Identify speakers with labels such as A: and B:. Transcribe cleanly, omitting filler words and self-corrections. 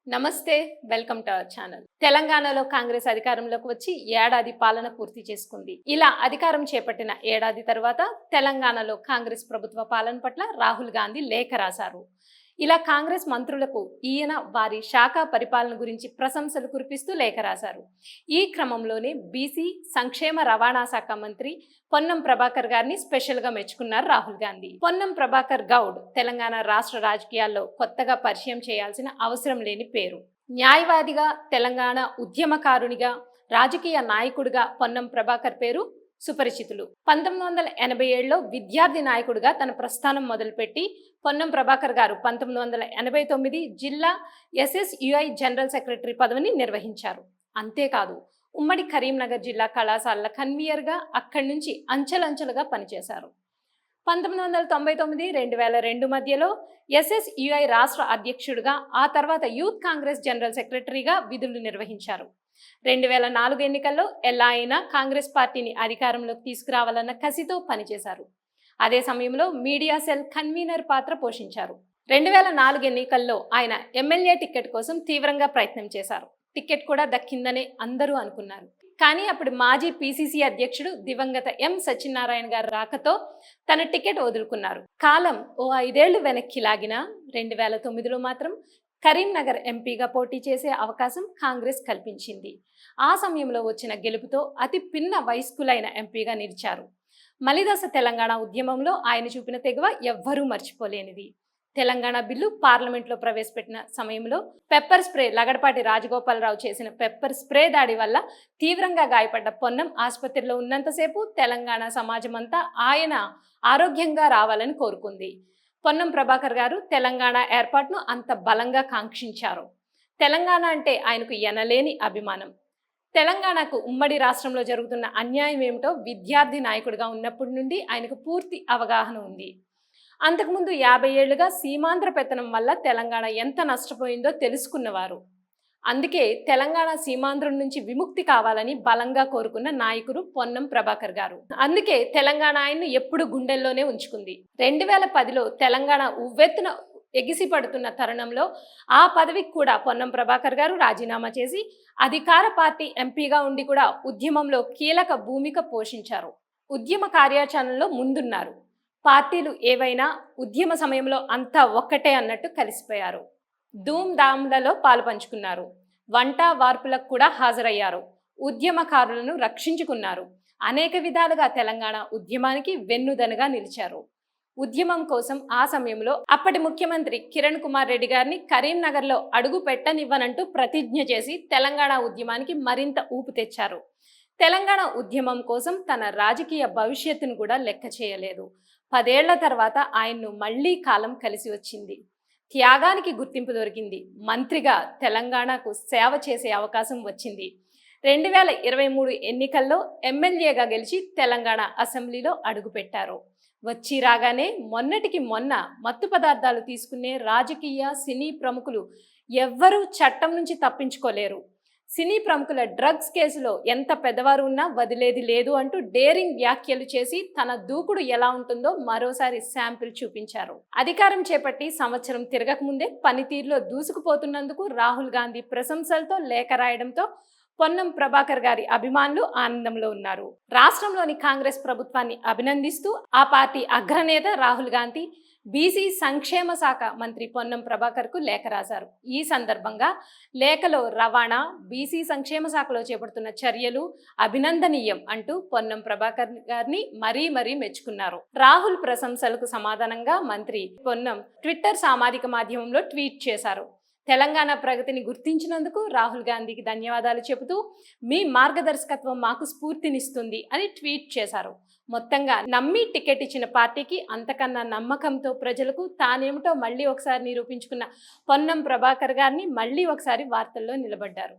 A: నమస్తే, welcome to our channel. తెలంగాణలో కాంగ్రెస్ అధికారంలోకి వచ్చి ఏడాది పాలన పూర్తి చేసుకుంది. ఇలా అధికారం చేపట్టిన ఏడాది తర్వాత తెలంగాణలో కాంగ్రెస్ ప్రభుత్వ పాలన పట్ల రాహుల్ గాంధీ లేఖ రాశారు. ఇలా కాంగ్రెస్ మంత్రులకు ఈయన వారి శాఖ పరిపాలన గురించి ప్రశంసలు కురిపిస్తూ లేఖ రాశారు. ఈ క్రమంలోనే బీసీ సంక్షేమ రవాణా శాఖ మంత్రి పొన్నం ప్రభాకర్ గారిని స్పెషల్ గా మెచ్చుకున్నారు రాహుల్ గాంధీ. పొన్నం ప్రభాకర్ గౌడ్ తెలంగాణ రాష్ట్ర రాజకీయాల్లో కొత్తగా పరిచయం చేయాల్సిన అవసరం లేని పేరు. న్యాయవాదిగా, తెలంగాణ ఉద్యమకారునిగా, రాజకీయ నాయకుడిగా పొన్నం ప్రభాకర్ పేరు సుపరిచితులు. 1987లో విద్యార్థి నాయకుడిగా తన ప్రస్థానం మొదలుపెట్టి పొన్నం ప్రభాకర్ గారు 1989 జిల్లా SSUI జనరల్ సెక్రటరీ పదవిని నిర్వహించారు. అంతేకాదు, ఉమ్మడి కరీంనగర్ జిల్లా కళాశాలల కన్వీనర్గా అక్కడి నుంచి అంచెలంచెలుగా పనిచేశారు. 1999-2002 మధ్యలో SSUI రాష్ట్ర అధ్యక్షుడిగా, ఆ తర్వాత యూత్ కాంగ్రెస్ జనరల్ సెక్రటరీగా విధులు నిర్వహించారు. 2004 ఎన్నికల్లో ఎలా అయినా కాంగ్రెస్ పార్టీని అధికారంలోకి తీసుకురావాలన్న కసితో పనిచేశారు. అదే సమయంలో మీడియా సెల్ కన్వీనర్ పాత్ర పోషించారు. 2004 ఎన్నికల్లో ఆయన ఎమ్మెల్యే టికెట్ కోసం తీవ్రంగా ప్రయత్నం చేశారు. టికెట్ కూడా దక్కిందనే అందరూ అనుకున్నారు. కానీ అప్పుడు మాజీ PCC అధ్యక్షుడు దివంగత M సత్యనారాయణ గారు రాకతో తన టికెట్ వదులుకున్నారు. కాలం ఓ 5 ఏళ్లు వెనక్కి లాగిన 2009లో మాత్రం కరీంనగర్ ఎంపీగా పోటీ చేసే అవకాశం కాంగ్రెస్ కల్పించింది. ఆ సమయంలో వచ్చిన గెలుపుతో అతి పిన్న వయస్కులైన ఎంపీగా నిలిచారు. మలిదశ తెలంగాణ ఉద్యమంలో ఆయన చూపిన తెగువ ఎవ్వరూ మర్చిపోలేనిది. తెలంగాణ బిల్లు పార్లమెంట్లో ప్రవేశపెట్టిన సమయంలో పెప్పర్ స్ప్రే లగడపాటి రాజగోపాలరావు చేసిన పెప్పర్ స్ప్రే దాడి వల్ల తీవ్రంగా గాయపడ్డ పొన్నం ఆసుపత్రిలో ఉన్నంతసేపు తెలంగాణ సమాజమంతా ఆయన ఆరోగ్యంగా రావాలని కోరుకుంది. పొన్నం ప్రభాకర్ గారు తెలంగాణ ఏర్పాటును అంత బలంగా కాంక్షించారు. తెలంగాణ అంటే ఆయనకు ఎనలేని అభిమానం. తెలంగాణకు ఉమ్మడి రాష్ట్రంలో జరుగుతున్న అన్యాయం ఏమిటో విద్యార్థి నాయకుడిగా ఉన్నప్పటి నుండి ఆయనకు పూర్తి అవగాహన ఉంది. అంతకుముందు 50 ఏళ్లుగా సీమాంధ్ర పెత్తనం వల్ల తెలంగాణ ఎంత నష్టపోయిందో తెలుసుకున్నవారు. అందుకే తెలంగాణ సీమాంధ్రం నుంచి విముక్తి కావాలని బలంగా కోరుకున్న నాయకుడు పొన్నం ప్రభాకర్ గారు. అందుకే తెలంగాణ ఆయన్ను ఎప్పుడు గుండెల్లోనే ఉంచుకుంది. 2010లో తెలంగాణ ఉవ్వెత్తున ఎగిసిపడుతున్న తరుణంలో ఆ పదవికి కూడా పొన్నం ప్రభాకర్ గారు రాజీనామా చేసి అధికార పార్టీ ఎంపీగా ఉండి కూడా ఉద్యమంలో కీలక భూమిక పోషించారు. ఉద్యమ కార్యాచరణలో ముందున్నారు. పార్టీలు ఏవైనా ఉద్యమ సమయంలో అంతా ఒక్కటే అన్నట్టు కలిసిపోయారు. ధూమ్ ధామ్లలో పాలు పంచుకున్నారు. వంట వార్పులకు కూడా హాజరయ్యారు. ఉద్యమకారులను రక్షించుకున్నారు. అనేక విధాలుగా తెలంగాణ ఉద్యమానికి వెన్నుదనుగా నిలిచారు. ఉద్యమం కోసం ఆ సమయంలో అప్పటి ముఖ్యమంత్రి కిరణ్ కుమార్ రెడ్డి గారిని కరీంనగర్లో అడుగు పెట్టనివ్వనంటూ ప్రతిజ్ఞ చేసి తెలంగాణ ఉద్యమానికి మరింత ఊపు తెచ్చారు. తెలంగాణ ఉద్యమం కోసం తన రాజకీయ భవిష్యత్తును కూడా లెక్క చేయలేదు. 10 ఏళ్ల తర్వాత ఆయన్ను మళ్లీ కాలం కలిసి వచ్చింది. త్యాగానికి గుర్తింపు దొరికింది. మంత్రిగా తెలంగాణకు సేవ చేసే అవకాశం వచ్చింది. 2023 ఎన్నికల్లో ఎమ్మెల్యేగా గెలిచి తెలంగాణ అసెంబ్లీలో అడుగుపెట్టారు. వచ్చి రాగానే మొన్నటికి మొన్న మత్తు పదార్థాలు తీసుకునే రాజకీయ, సినీ ప్రముఖులు ఎవ్వరూ చట్టం నుంచి తప్పించుకోలేరు. సినీ ప్రముఖుల డ్రగ్స్ కేసులో ఎంత పెద్దవారు ఉన్నా వదిలేది లేదు అంటూ డేరింగ్ వ్యాఖ్యలు చేసి తన దూకుడు ఎలా ఉంటుందో మరోసారి శాంపిల్ చూపించారు. అధికారం చేపట్టి సంవత్సరం తిరగకముందే పనితీరులో దూసుకుపోతున్నందుకు రాహుల్ గాంధీ ప్రశంసలతో లేఖ రాయడంతో పొన్నం ప్రభాకర్ గారి అభిమానులు ఆనందంలో ఉన్నారు. రాష్ట్రంలోని కాంగ్రెస్ ప్రభుత్వాన్ని అభినందిస్తూ ఆ పార్టీ అగ్రనేత రాహుల్ గాంధీ బీసీ సంక్షేమ శాఖ మంత్రి పొన్నం ప్రభాకర్ కు లేఖ రాశారు. ఈ సందర్భంగా లేఖలో రవాణా, బీసీ సంక్షేమ శాఖలో చేపడుతున్న చర్యలు అభినందనీయం అంటూ పొన్నం ప్రభాకర్ గారిని మరీ మెచ్చుకున్నారు. రాహుల్ ప్రశంసలకు సమాధానంగా మంత్రి పొన్నం ట్విట్టర్ సామాజిక మాధ్యమంలో ట్వీట్ చేశారు. తెలంగాణ ప్రగతిని గుర్తించినందుకు రాహుల్ గాంధీకి ధన్యవాదాలు చెబుతూ మీ మార్గదర్శకత్వం మాకు స్ఫూర్తినిస్తుంది అని ట్వీట్ చేశారు. మొత్తంగా నమ్మి టికెట్ ఇచ్చిన పార్టీకి అంతకన్నా నమ్మకంతో ప్రజలకు తానేమిటో మళ్ళీ ఒకసారి నిరూపించుకున్న పొన్నం ప్రభాకర్ గారిని మళ్ళీ ఒకసారి వార్తల్లో నిలబడ్డారు.